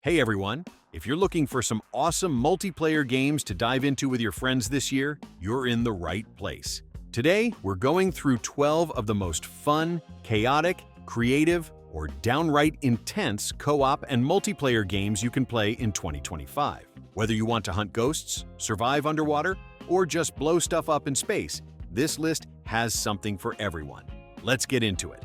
Hey everyone! If you're looking for some awesome multiplayer games to dive into with your friends this year, you're in the right place. Today, we're going through 12 of the most fun, chaotic, creative, or downright intense co-op and multiplayer games you can play in 2025. Whether you want to hunt ghosts, survive underwater, or just blow stuff up in space, this list has something for everyone. Let's get into it.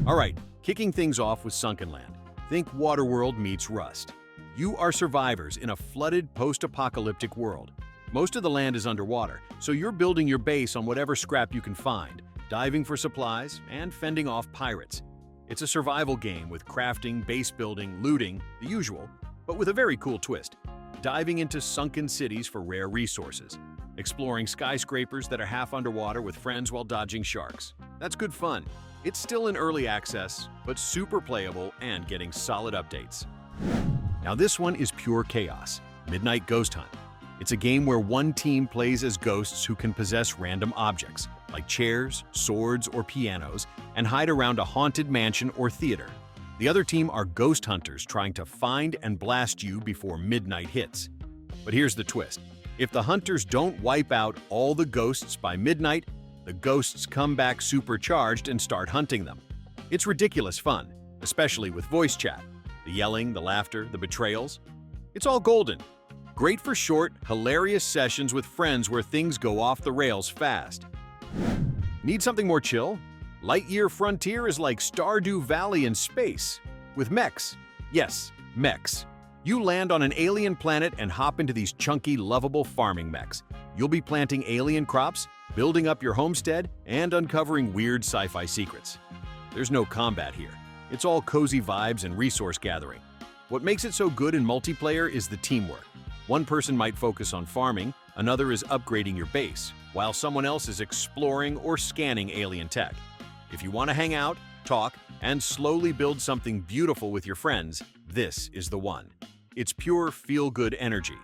Alright, kicking things off with Sunkenland. Think Waterworld meets Rust. You are survivors in a flooded post-apocalyptic world. Most of the land is underwater, so you're building your base on whatever scrap you can find, diving for supplies, and fending off pirates. It's a survival game with crafting, base building, looting, the usual, but with a very cool twist. Diving into sunken cities for rare resources. Exploring skyscrapers that are half underwater with friends while dodging sharks. That's good fun. It's still in early access, but super playable and getting solid updates. Now this one is pure chaos, Midnight Ghost Hunt. It's a game where one team plays as ghosts who can possess random objects, like chairs, swords, or pianos, and hide around a haunted mansion or theater. The other team are ghost hunters trying to find and blast you before midnight hits. But here's the twist. If the hunters don't wipe out all the ghosts by midnight, the ghosts come back supercharged and start hunting them. It's ridiculous fun, especially with voice chat. The yelling, the laughter, the betrayals. It's all golden. Great for short, hilarious sessions with friends where things go off the rails fast. Need something more chill? Lightyear Frontier is like Stardew Valley in space, with mechs. Yes, mechs. You land on an alien planet and hop into these chunky, lovable farming mechs. You'll be planting alien crops, building up your homestead, and uncovering weird sci-fi secrets. There's no combat here. It's all cozy vibes and resource gathering. What makes it so good in multiplayer is the teamwork. One person might focus on farming, another is upgrading your base, while someone else is exploring or scanning alien tech. If you want to hang out, talk, and slowly build something beautiful with your friends, this is the one. It's pure feel-good energy.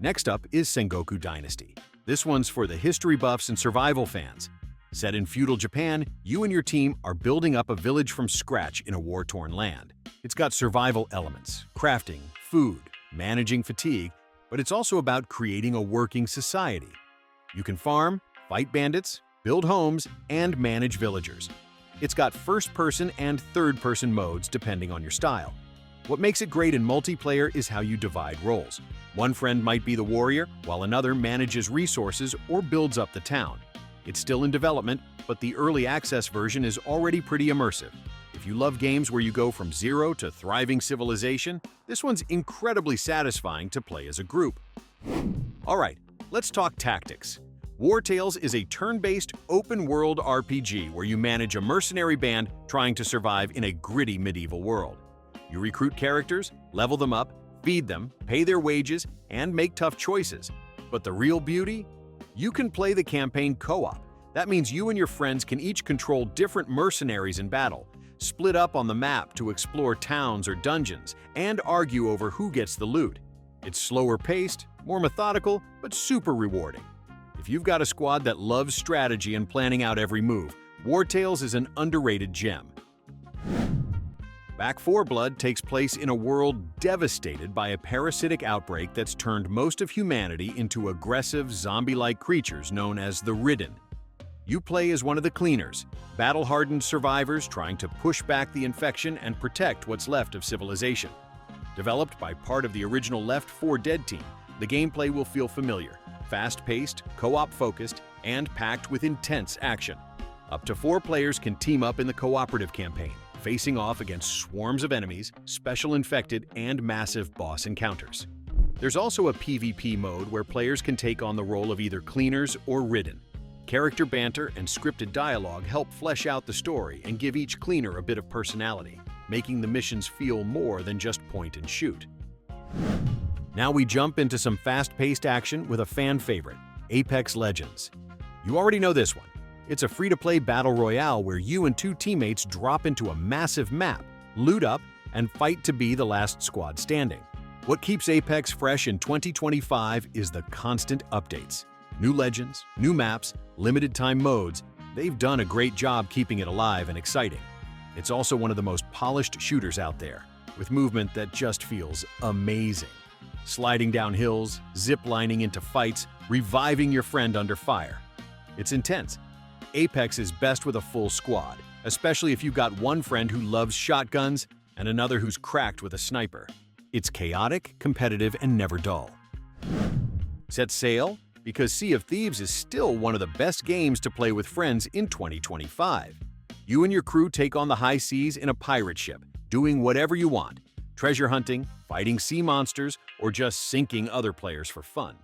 Next up is Sengoku Dynasty. This one's for the history buffs and survival fans. Set in feudal Japan, you and your team are building up a village from scratch in a war-torn land. It's got survival elements, crafting, food, managing fatigue, but it's also about creating a working society. You can farm, fight bandits, build homes, and manage villagers. It's got first-person and third-person modes depending on your style. What makes it great in multiplayer is how you divide roles. One friend might be the warrior, while another manages resources or builds up the town. It's still in development, but the early access version is already pretty immersive. If you love games where you go from zero to thriving civilization, this one's incredibly satisfying to play as a group. Alright, let's talk tactics. Wartales is a turn-based, open-world RPG where you manage a mercenary band trying to survive in a gritty medieval world. You recruit characters, level them up, feed them, pay their wages, and make tough choices. But the real beauty? You can play the campaign co-op. That means you and your friends can each control different mercenaries in battle, split up on the map to explore towns or dungeons, and argue over who gets the loot. It's slower paced, more methodical, but super rewarding. If you've got a squad that loves strategy and planning out every move, Wartales is an underrated gem. Back 4 Blood takes place in a world devastated by a parasitic outbreak that's turned most of humanity into aggressive, zombie-like creatures known as the Ridden. You play as one of the cleaners, battle-hardened survivors trying to push back the infection and protect what's left of civilization. Developed by part of the original Left 4 Dead team, the gameplay will feel familiar, fast-paced, co-op focused, and packed with intense action. Up to 4 players can team up in the cooperative campaign, facing off against swarms of enemies, special infected, and massive boss encounters. There's also a PvP mode where players can take on the role of either cleaners or ridden. Character banter and scripted dialogue help flesh out the story and give each cleaner a bit of personality, making the missions feel more than just point and shoot. Now we jump into some fast-paced action with a fan favorite, Apex Legends. You already know this one. It's a free-to-play battle royale where you and 2 teammates drop into a massive map, loot up, and fight to be the last squad standing. What keeps Apex fresh in 2025 is the constant updates. New legends, new maps, limited-time modes, they've done a great job keeping it alive and exciting. It's also one of the most polished shooters out there. with movement that just feels amazing. Sliding down hills, zip-lining into fights, reviving your friend under fire. It's intense. Apex is best with a full squad, especially if you've got one friend who loves shotguns and another who's cracked with a sniper. It's chaotic, competitive, and never dull. Set sail, because Sea of Thieves is still one of the best games to play with friends in 2025. You and your crew take on the high seas in a pirate ship, doing whatever you want. Treasure hunting, fighting sea monsters, or just sinking other players for fun.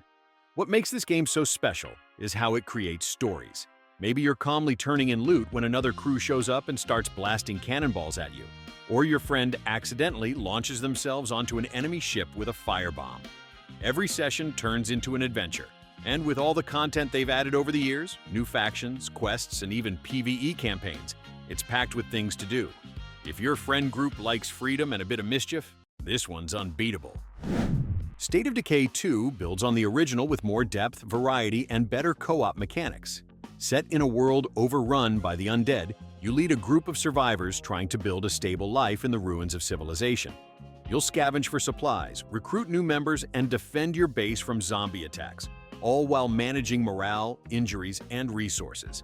What makes this game so special is how it creates stories. Maybe you're calmly turning in loot when another crew shows up and starts blasting cannonballs at you. Or your friend accidentally launches themselves onto an enemy ship with a firebomb. Every session turns into an adventure. And with all the content they've added over the years, new factions, quests, and even PvE campaigns, it's packed with things to do. If your friend group likes freedom and a bit of mischief, this one's unbeatable. State of Decay 2 builds on the original with more depth, variety, and better co-op mechanics. Set in a world overrun by the undead, you lead a group of survivors trying to build a stable life in the ruins of civilization. You'll scavenge for supplies, recruit new members, and defend your base from zombie attacks, all while managing morale, injuries, and resources.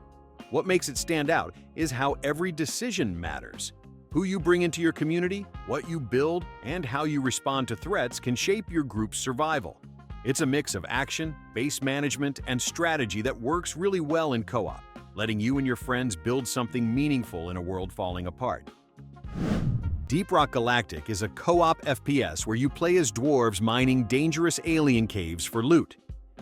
What makes it stand out is how every decision matters. Who you bring into your community, what you build, and how you respond to threats can shape your group's survival. It's a mix of action, base management, and strategy that works really well in co-op, letting you and your friends build something meaningful in a world falling apart. Deep Rock Galactic is a co-op FPS where you play as dwarves mining dangerous alien caves for loot.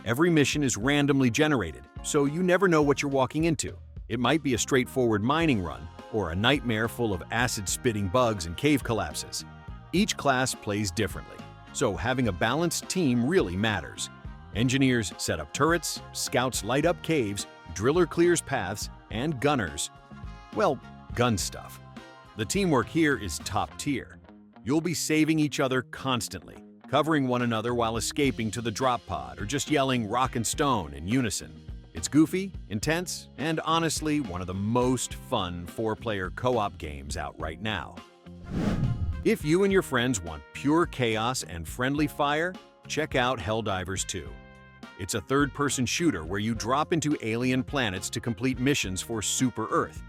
Every mission is randomly generated, so you never know what you're walking into. It might be a straightforward mining run, or a nightmare full of acid-spitting bugs and cave collapses. Each class plays differently, so having a balanced team really matters. Engineers set up turrets, scouts light up caves, driller clears paths, and gunners, well, gun stuff. The teamwork here is top tier. You'll be saving each other constantly, covering one another while escaping to the drop pod or just yelling rock and stone in unison. It's goofy, intense, and honestly one of the most fun 4-player co-op games out right now. If you and your friends want pure chaos and friendly fire, check out Helldivers 2. It's a third-person shooter where you drop into alien planets to complete missions for Super Earth.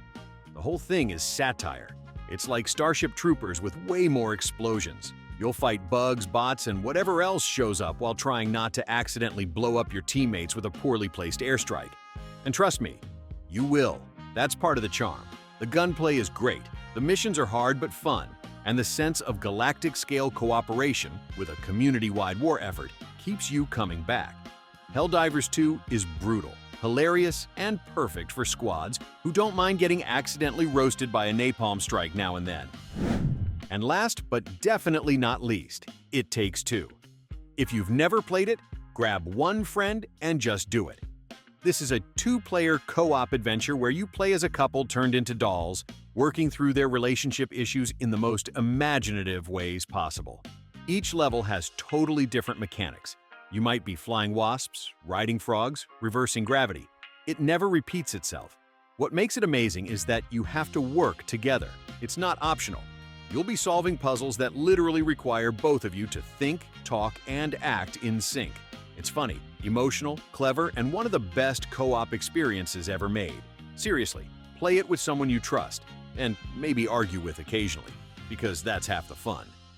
The whole thing is satire. It's like Starship Troopers with way more explosions. You'll fight bugs, bots, and whatever else shows up while trying not to accidentally blow up your teammates with a poorly placed airstrike. And trust me, you will. That's part of the charm. The gunplay is great, the missions are hard but fun, and the sense of galactic-scale cooperation with a community-wide war effort keeps you coming back. Helldivers 2 is brutal, hilarious, and perfect for squads who don't mind getting accidentally roasted by a napalm strike now and then. And last but definitely not least, It Takes Two. If you've never played it, grab one friend and just do it. This is a 2-player co-op adventure where you play as a couple turned into dolls, working through their relationship issues in the most imaginative ways possible. Each level has totally different mechanics. You might be flying wasps, riding frogs, reversing gravity. It never repeats itself. What makes it amazing is that you have to work together. It's not optional. You'll be solving puzzles that literally require both of you to think, talk, and act in sync. It's funny, emotional, clever, and one of the best co-op experiences ever made. Seriously, play it with someone you trust, and maybe argue with occasionally, because that's half the fun.